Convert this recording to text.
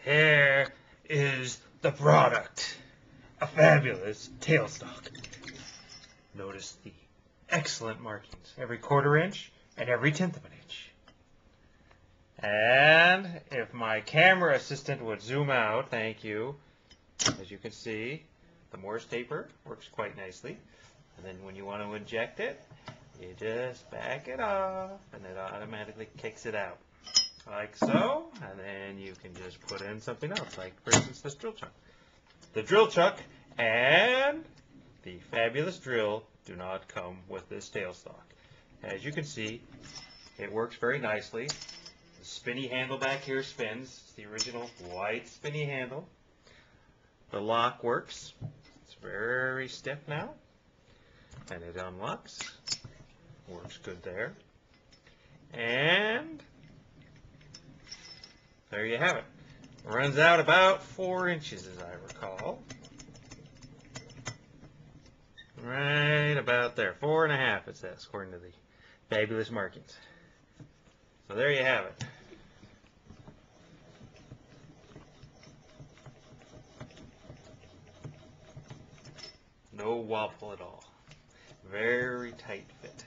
Here is the product. A fabulous tailstock. Notice the excellent markings. Every 1/4 inch and every 1/10 of an inch. And if my camera assistant would zoom out, thank you. As you can see, the Morse taper works quite nicely. And then when you want to inject it, you just back it off and it automatically kicks it out. Like so, and then you can just put in something else, like for instance this drill chuck. The drill chuck and the fabulous drill do not come with this tailstock. As you can see, it works very nicely. The spinny handle back here spins. It's the original white spinny handle. The lock works. It's very stiff now. And it unlocks. Works good there. And there you have it. It runs out about 4 inches, as I recall. Right about there. 4.5 it says, according to the fabulous markings. So there you have it. No wobble at all. Very tight fit.